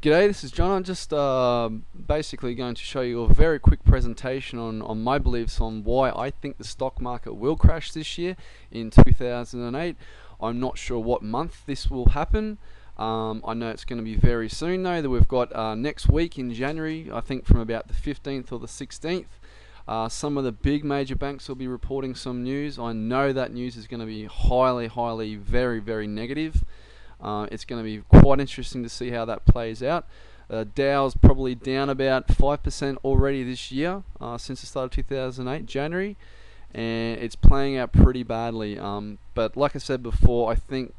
G'day, this is John. I'm just basically going to show you a very quick presentation on my beliefs on why I think the stock market will crash this year in 2008. I'm not sure what month this will happen. I know it's going to be very soon though, that we've got next week in January, I think from about the 15th or the 16th. Some of the big major banks will be reporting some news. I know that news is going to be highly, very negative. It's going to be quite interesting to see how that plays out. Dow's probably down about 5% already this year since the start of 2008, January, and it's playing out pretty badly. But like I said before, I think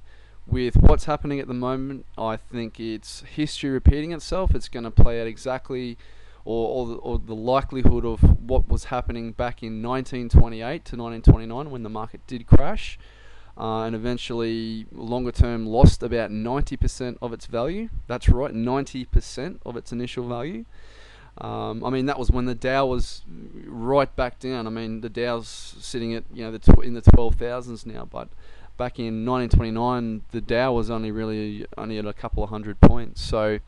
with what's happening at the moment, I think it's history repeating itself. It's going to play out exactly, or the likelihood of what was happening back in 1928 to 1929 when the market did crash. And eventually, longer term, lost about 90% of its value. That's right, 90% of its initial value. I mean, that was when the Dow was right back down. I mean, the Dow's sitting at in the 12,000s now, but back in 1929, the Dow was only at a couple of hundred points. So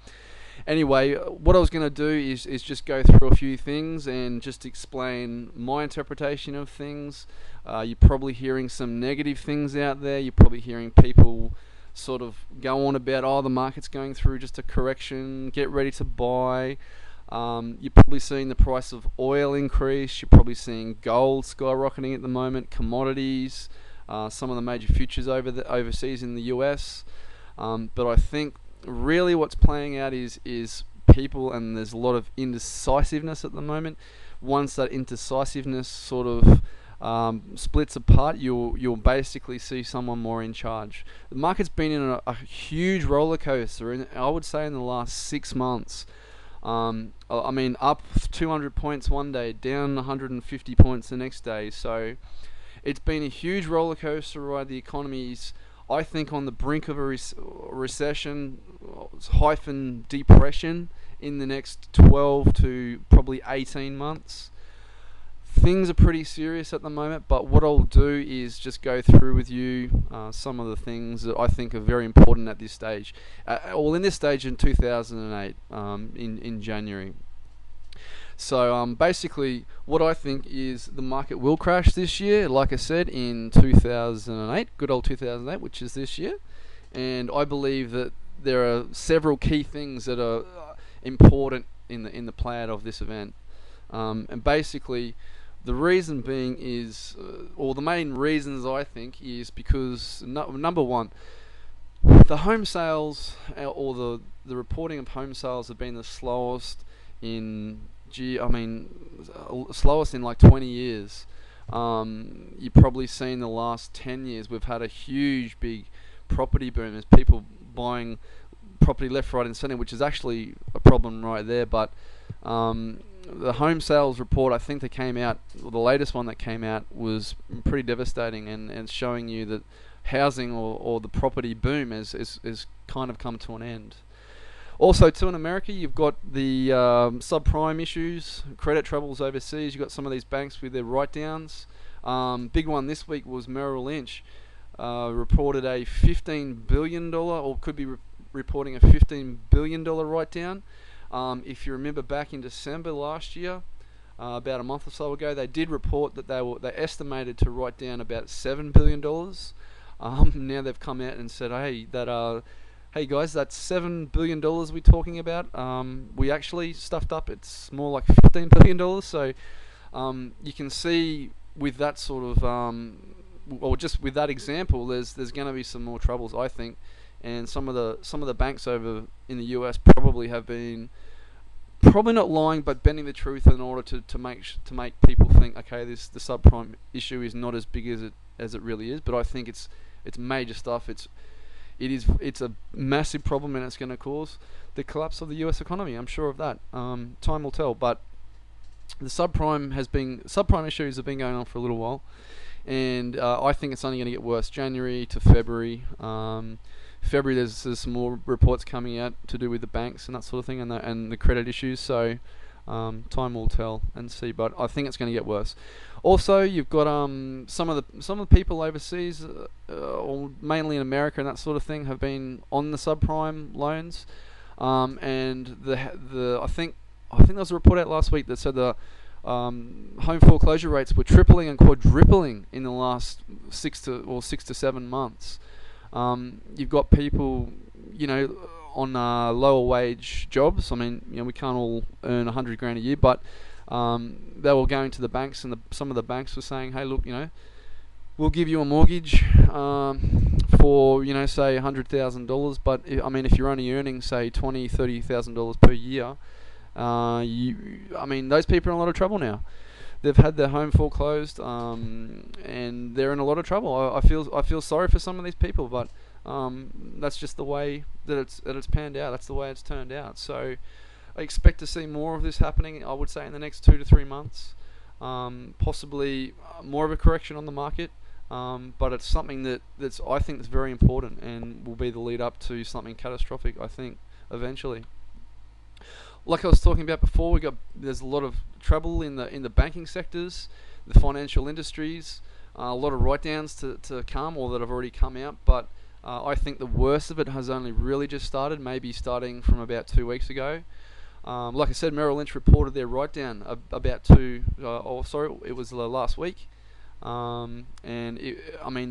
anyway, what I was going to do is just go through a few things and just explain my interpretation of things. You're probably hearing some negative things out there. You're probably hearing people sort of go on about, the market's going through just a correction, get ready to buy. You're probably seeing the price of oil increase. You're probably seeing gold skyrocketing at the moment, commodities, some of the major futures overseas in the US. But I think really what's playing out is people, and there's a lot of indecisiveness at the moment. Once that indecisiveness sort of splits apart, you'll basically see someone more in charge. The market's been in a huge roller coaster, and I would say in the last 6 months. I mean, up 200 points one day, down 150 points the next day. So it's been a huge roller coaster ride. The economy's, I think, on the brink of a recession hyphen depression in the next 12 to probably 18 months. Things are pretty serious at the moment, but what I'll do is just go through with you some of the things that I think are very important at this stage. In this stage in 2008, in January. So basically, what I think is the market will crash this year, like I said, in 2008, good old 2008, which is this year. And I believe that there are several key things that are important in the play out of this event. And basically, the reason being is, or the main reasons I think is because number one, the home sales or the reporting of home sales have been the slowest slowest in like 20 years. You've probably seen the last 10 years we've had a huge big property boom. There's people buying property left, right and centre, which is actually a problem right there. But the home sales report, I think the latest one that came out was pretty devastating, and showing you that housing or the property boom is kind of come to an end. Also, too, in America, you've got the subprime issues, credit troubles overseas. You've got some of these banks with their write-downs. Big one this week was Merrill Lynch. Reported a $15 billion, or could be reporting a $15 billion write-down. If you remember back in December last year, about a month or so ago, they did report that they estimated to write down about $7 billion. Now they've come out and said, hey guys, that's $7 billion we're talking about. We actually stuffed up. It's more like $15 billion. So you can see with that sort of, or just with that example, there's going to be some more troubles, I think. And some of the banks over in the US probably have been not lying, but bending the truth in order to make people think, okay, the subprime issue is not as big as it really is. But I think it's major stuff. It's a massive problem, and it's going to cause the collapse of the US economy. I'm sure of that. Time will tell. But the subprime issues have been going on for a little while, and I think it's only going to get worse. January to February. February, there's some more reports coming out to do with the banks and that sort of thing, and the credit issues. So time will tell and see, but I think it's going to get worse. Also, you've got some of the people overseas, or mainly in America and that sort of thing, have been on the subprime loans. And I think there was a report out last week that said the home foreclosure rates were tripling and quadrupling in the last 6 to 7 months. You've got people, on lower wage jobs. I mean, we can't all earn 100 grand a year, but they were going to the banks, and some of the banks were saying, "Hey, look, we'll give you a mortgage for, say $100,000, but if you're only earning, say, $20,000-$30,000 per year, those people are in a lot of trouble now. They've had their home foreclosed, and they're in a lot of trouble. I feel sorry for some of these people, but that's just the way that it's panned out. That's the way it's turned out. So I expect to see more of this happening, I would say, in the next 2 to 3 months. Possibly more of a correction on the market, but it's something I think is very important and will be the lead up to something catastrophic, I think, eventually. Like I was talking about before, there's a lot of trouble in the banking sectors, the financial industries, a lot of write-downs to come, or that have already come out. But I think the worst of it has only really just started, maybe starting from about 2 weeks ago. Like I said, Merrill Lynch reported their write-down it was last week, and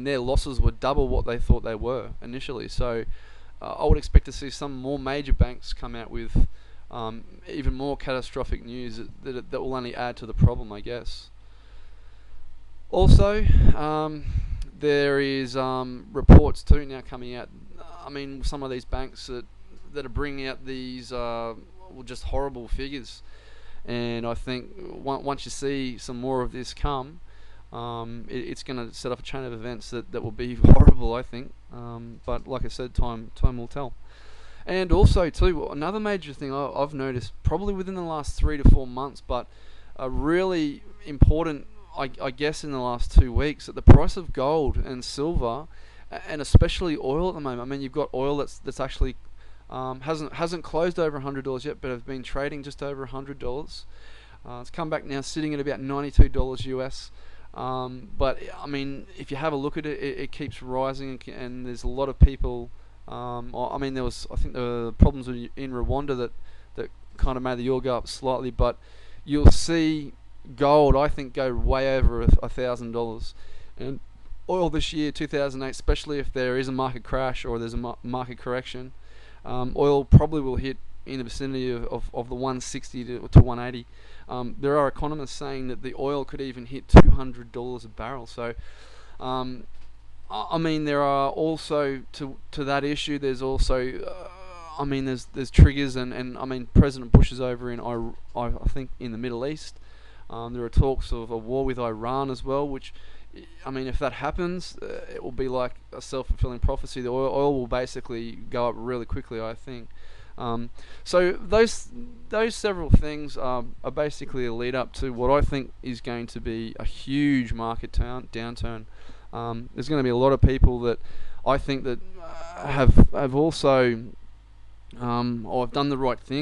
their losses were double what they thought they were initially. So I would expect to see some more major banks come out with even more catastrophic news that will only add to the problem, I guess. Also, there is reports too now coming out. Some of these banks that are bringing out these just horrible figures, and I think once you see some more of this come, it's going to set off a chain of events that will be horrible, I think. But like I said, time will tell. And also, too, another major thing I've noticed, probably within the last 3 to 4 months, but really important, I guess, in the last 2 weeks, that the price of gold and silver, and especially oil at the moment. You've got oil that's actually hasn't closed over $100 yet, but have been trading just over $100. It's come back now, sitting at about $92 US. But if you have a look at it, it keeps rising, and there's a lot of people. There were problems in Rwanda that kind of made the oil go up slightly, but you'll see gold, I think, go way over $1,000, and oil this year, 2008, especially if there is a market crash or there's a market correction, oil probably will hit in the vicinity of the 160 to 180. There are economists saying that the oil could even hit $200 a barrel. So there are also to that issue. There's also, there's triggers, and President Bush is over in I think in the Middle East. There are talks of a war with Iran as well, which, if that happens, it will be like a self-fulfilling prophecy. The oil will basically go up really quickly, I think. So those several things are basically a lead up to what I think is going to be a huge market downturn. There's going to be a lot of people that I think that have also or have done the right thing